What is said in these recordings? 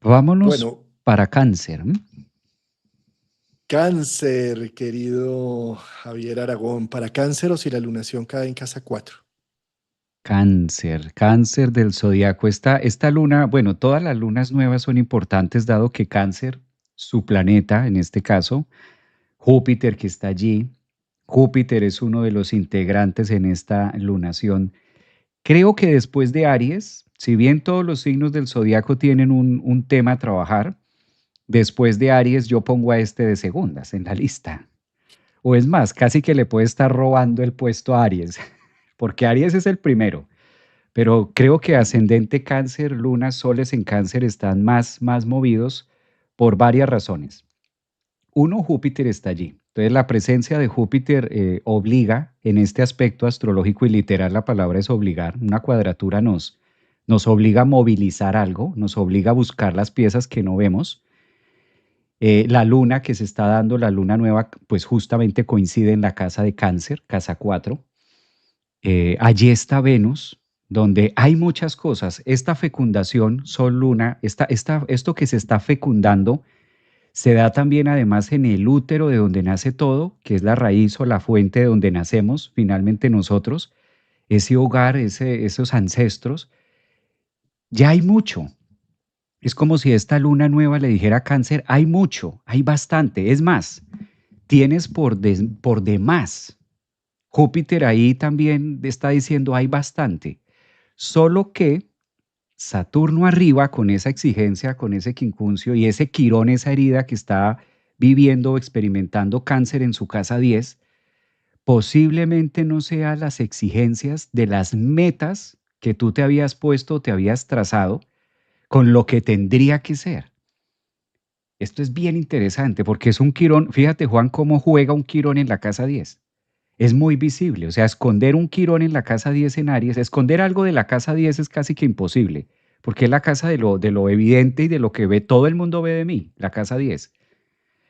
Vámonos Bueno, para Cáncer. cáncer, querido Javier Aragón, para cáncer o si la lunación cae en casa 4. Cáncer, cáncer del zodiaco. Esta luna, bueno, todas las lunas nuevas son importantes, dado que Cáncer, su planeta en este caso, Júpiter que está allí, Júpiter es uno de los integrantes en esta lunación. Creo que después de Aries, si bien todos los signos del zodiaco tienen un tema a trabajar, después de Aries yo pongo a este de segundas en la lista. O es más, casi que le puede estar robando el puesto a Aries, porque Aries es el primero, pero creo que ascendente Cáncer, lunas, soles en Cáncer están más movidos por varias razones. Uno, Júpiter está allí. Entonces la presencia de Júpiter obliga en este aspecto astrológico y literal, la palabra es obligar. Una cuadratura nos obliga a movilizar algo, nos obliga a buscar las piezas que no vemos. La luna que se está dando, la luna nueva, pues justamente coincide en la casa de Cáncer, casa 4. Allí está Venus, donde hay muchas cosas. Esta fecundación, Sol, Luna, esto que se está fecundando, se da también además en el útero de donde nace todo, que es la raíz o la fuente de donde nacemos finalmente nosotros, ese hogar, esos ancestros. Ya hay mucho. Es como si esta luna nueva le dijera a Cáncer, hay mucho, hay bastante. Es más, tienes por demás. Júpiter ahí también está diciendo hay bastante. Solo que Saturno arriba con esa exigencia, con ese quincuncio y ese quirón, esa herida que está viviendo o experimentando Cáncer en su casa 10, posiblemente no sea las exigencias de las metas que tú te habías puesto, te habías trazado, con lo que tendría que ser. Esto es bien interesante porque es un quirón, fíjate Juan cómo juega un quirón en la casa 10. Es muy visible, o sea, esconder un quirón en la casa 10 en Aries, esconder algo de la casa 10 es casi que imposible, porque es la casa de lo evidente y de lo que ve, todo el mundo ve de mí, la casa 10.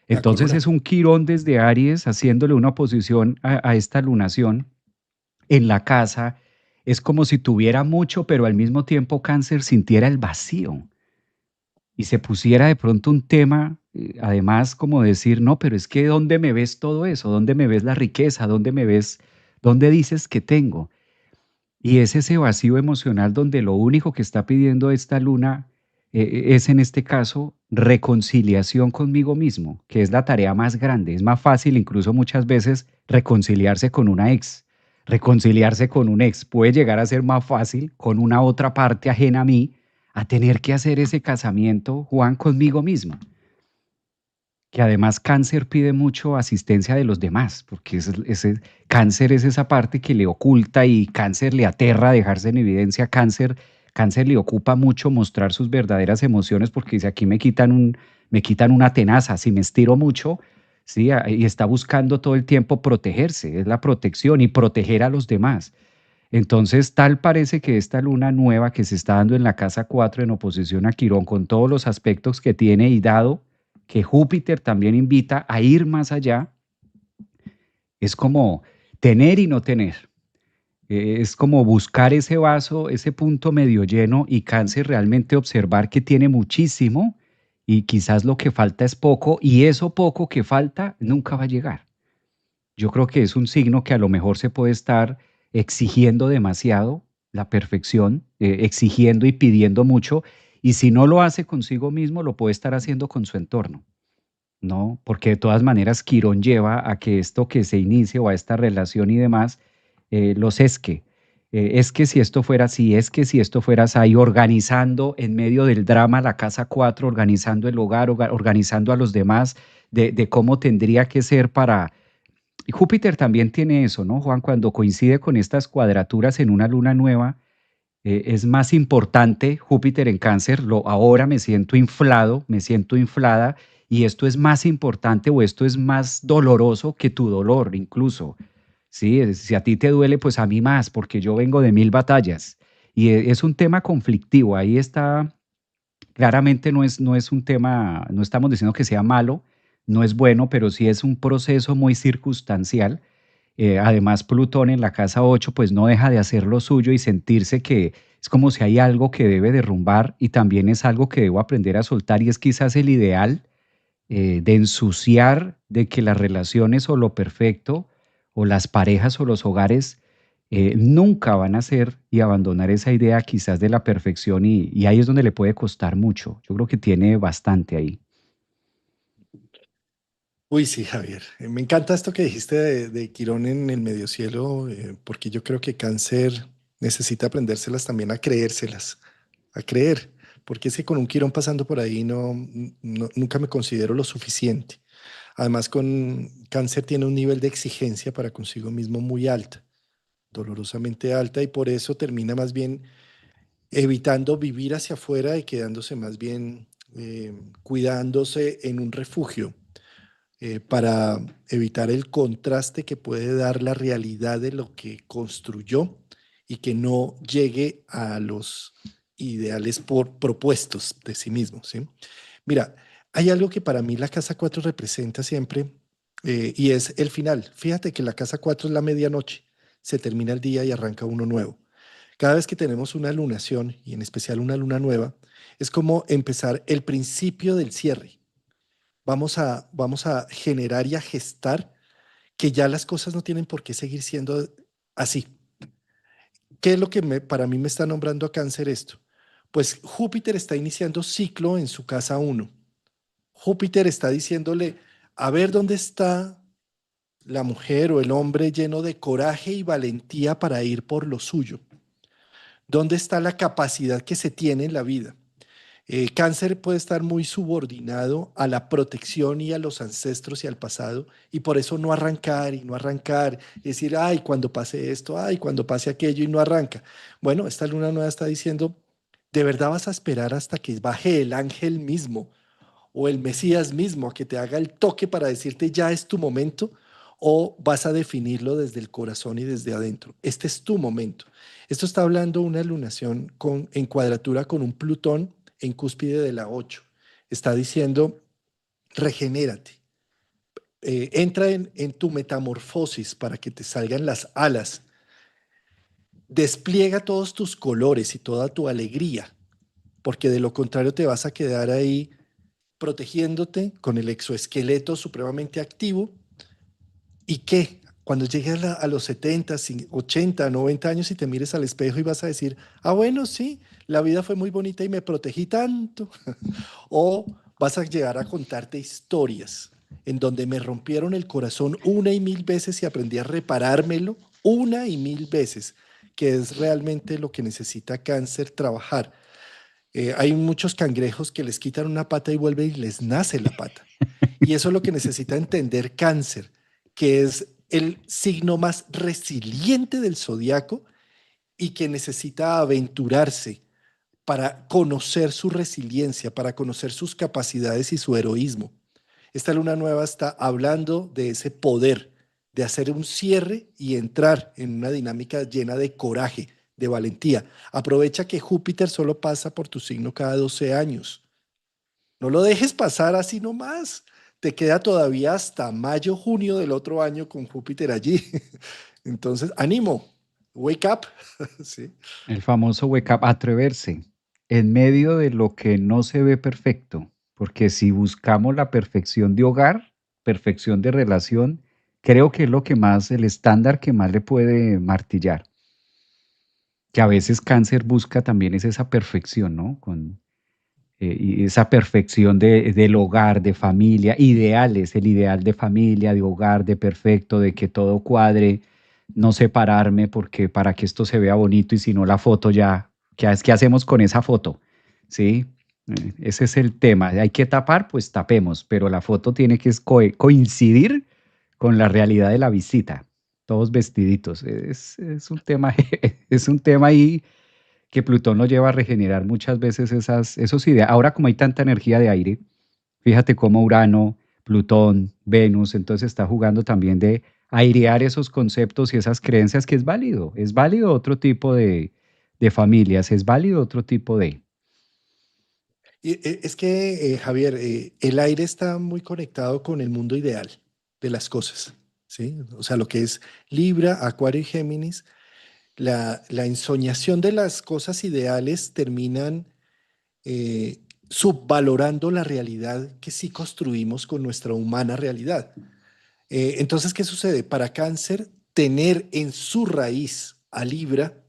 La Entonces corona. es un quirón desde Aries haciéndole una oposición a esta lunación en la casa. Es como si tuviera mucho, pero al mismo tiempo Cáncer sintiera el vacío y se pusiera de pronto un tema, además como decir, no, pero es que ¿dónde me ves todo eso? ¿Dónde me ves la riqueza? ¿Dónde me ves? ¿Dónde dices que tengo? Y es ese vacío emocional donde lo único que está pidiendo esta luna es en este caso reconciliación conmigo mismo, que es la tarea más grande. Es más fácil incluso muchas veces reconciliarse con una ex. Reconciliarse con un ex puede llegar a ser más fácil con una otra parte ajena a mí a tener que hacer ese casamiento, Juan, conmigo mismo. Que además Cáncer pide mucho asistencia de los demás, porque ese Cáncer es esa parte que le oculta y Cáncer le aterra dejarse en evidencia. Cáncer le ocupa mucho mostrar sus verdaderas emociones porque dice, aquí me quitan una tenaza, si me estiro mucho, ¿sí? Y está buscando todo el tiempo protegerse, es la protección y proteger a los demás. Entonces, tal parece que esta luna nueva que se está dando en la casa 4 en oposición a Quirón, con todos los aspectos que tiene y dado que Júpiter también invita a ir más allá, es como tener y no tener. Es como buscar ese vaso, ese punto medio lleno y Cáncer realmente observar que tiene muchísimo y quizás lo que falta es poco y eso poco que falta nunca va a llegar. Yo creo que es un signo que a lo mejor se puede estar exigiendo demasiado la perfección, exigiendo y pidiendo mucho, y si no lo hace consigo mismo, lo puede estar haciendo con su entorno, ¿no? Porque de todas maneras Quirón lleva a que esto que se inicie o a esta relación y demás, los es que si esto fuera así, es que si esto fuera así, organizando en medio del drama la casa 4, organizando el hogar, organizando a los demás, de cómo tendría que ser para y Júpiter también tiene eso, ¿no, Juan? Cuando coincide con estas cuadraturas en una luna nueva, es más importante Júpiter en Cáncer, ahora me siento inflado, me siento inflada, y esto es más importante o esto es más doloroso que tu dolor incluso. Sí, si a ti te duele, pues a mí más, porque yo vengo de mil batallas. Y es un tema conflictivo, ahí está. Claramente no es un tema, no estamos diciendo que sea malo, no es bueno, pero sí es un proceso muy circunstancial. Además, Plutón en la casa 8 pues no deja de hacer lo suyo y sentirse que Es como si hay algo que debe derrumbar y también es algo que debo aprender a soltar y es quizás el ideal de ensuciar, de que las relaciones o lo perfecto o las parejas o los hogares nunca van a ser y abandonar esa idea quizás de la perfección y ahí es donde le puede costar mucho. Yo creo que tiene bastante ahí. Uy, sí, Javier. Me encanta esto que dijiste de Quirón en el medio cielo, porque yo creo que Cáncer necesita aprendérselas también a creérselas, a creer, porque es que con un Quirón pasando por ahí nunca me considero lo suficiente. Además, con Cáncer tiene un nivel de exigencia para consigo mismo muy alta, dolorosamente alta, y por eso termina más bien evitando vivir hacia afuera y quedándose más bien cuidándose en un refugio para evitar el contraste que puede dar la realidad de lo que construyó y que no llegue a los ideales propuestos de sí mismo, ¿sí? Mira, hay algo que para mí la casa 4 representa siempre y es el final. Fíjate que la casa 4 es la medianoche, se termina el día y arranca uno nuevo. Cada vez que tenemos una lunación y en especial una luna nueva, es como empezar el principio del cierre. Vamos a generar y a gestar que ya las cosas no tienen por qué seguir siendo así. ¿Qué es lo que para mí me está nombrando a Cáncer esto? Pues Júpiter está iniciando ciclo en su casa uno. Júpiter está diciéndole, a ver dónde está la mujer o el hombre lleno de coraje y valentía para ir por lo suyo. ¿Dónde está la capacidad que se tiene en la vida? Cáncer puede estar muy subordinado a la protección y a los ancestros y al pasado, y por eso no arrancar y no arrancar, y decir, ay, cuando pase esto, ay, cuando pase aquello, y no arranca. Bueno, esta luna nueva está diciendo, ¿de verdad vas a esperar hasta que baje el ángel mismo o el Mesías mismo a que te haga el toque para decirte ya es tu momento? ¿O vas a definirlo desde el corazón y desde adentro? Este es tu momento. Esto está hablando una lunación en cuadratura con un Plutón en cúspide de la 8. Está diciendo, regenérate, entra en tu metamorfosis para que te salgan las alas, despliega todos tus colores y toda tu alegría, porque de lo contrario te vas a quedar ahí protegiéndote con el exoesqueleto supremamente activo. ¿Y qué? Cuando llegues a los 70, 80, 90 años y te mires al espejo y vas a decir, ah, bueno, sí, la vida fue muy bonita y me protegí tanto. O vas a llegar a contarte historias en donde me rompieron el corazón una y mil veces y aprendí a reparármelo una y mil veces, que es realmente lo que necesita Cáncer trabajar. Hay muchos cangrejos que les quitan una pata y vuelve y les nace la pata. Y eso es lo que necesita entender Cáncer, que es el signo más resiliente del zodiaco y que necesita aventurarse para conocer su resiliencia, para conocer sus capacidades y su heroísmo. Esta luna nueva está hablando de ese poder, de hacer un cierre y entrar en una dinámica llena de coraje, de valentía. Aprovecha que Júpiter solo pasa por tu signo cada 12 años. No lo dejes pasar así nomás. Te queda todavía hasta mayo, junio del otro año con Júpiter allí. Entonces, ánimo, wake up. Sí. El famoso wake up, atreverse en medio de lo que no se ve perfecto, porque si buscamos la perfección de hogar, perfección de relación, creo que es lo que más, el estándar que más le puede martillar, que a veces cáncer busca también es esa perfección, ¿no? Y esa perfección del hogar, de familia, ideales, el ideal de familia, de hogar, de perfecto, de que todo cuadre, no separarme porque para que esto se vea bonito y si no la foto ya, ¿qué hacemos con esa foto? ¿Sí? Ese es el tema. Hay que tapar, pues tapemos, pero la foto tiene que coincidir con la realidad de la visita, todos vestiditos. Es un tema, es un tema ahí que Plutón lo lleva a regenerar muchas veces esos ideas. Ahora como hay tanta energía de aire, fíjate cómo Urano, Plutón, Venus, entonces está jugando también de airear esos conceptos y esas creencias que es válido otro tipo de familias, es válido otro tipo de... Es que, Javier, el aire está muy conectado con el mundo ideal de las cosas, ¿sí? O sea, lo que es Libra, Acuario y Géminis. La ensoñación de las cosas ideales terminan subvalorando la realidad que sí construimos con nuestra humana realidad. Entonces, ¿qué sucede? Para Cáncer, tener en su raíz a Libra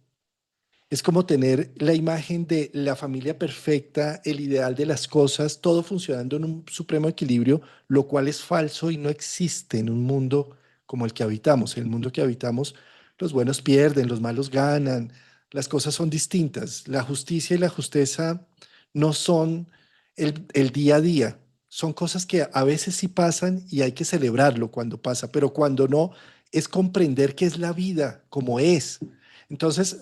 es como tener la imagen de la familia perfecta, el ideal de las cosas, todo funcionando en un supremo equilibrio, lo cual es falso y no existe en un mundo como el que habitamos. En el mundo que habitamos, los buenos pierden, los malos ganan, las cosas son distintas. La justicia y la justeza no son el día a día. Son cosas que a veces sí pasan y hay que celebrarlo cuando pasa, pero cuando no, es comprender que es la vida como es. Entonces,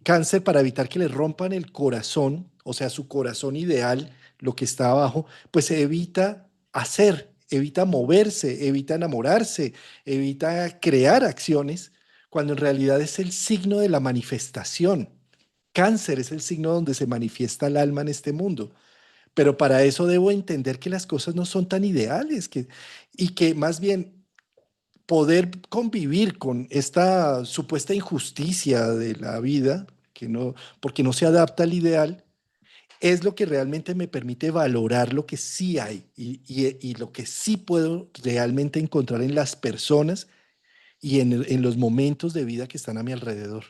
Cáncer, para evitar que le rompan el corazón, o sea, su corazón ideal, lo que está abajo, pues se evita hacer, evita moverse, evita enamorarse, evita crear acciones, cuando en realidad es el signo de la manifestación. Cáncer es el signo donde se manifiesta el alma en este mundo. Pero para eso debo entender que las cosas no son tan ideales y que más bien poder convivir con esta supuesta injusticia de la vida, que no, porque no se adapta al ideal, es lo que realmente me permite valorar lo que sí hay y lo que sí puedo realmente encontrar en las personas y en los momentos de vida que están a mi alrededor.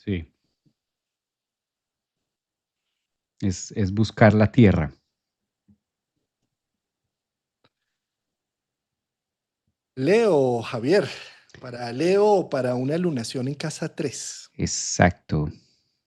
Sí, es buscar la tierra. Leo, Javier, para Leo, para una lunación en casa 3. Exacto.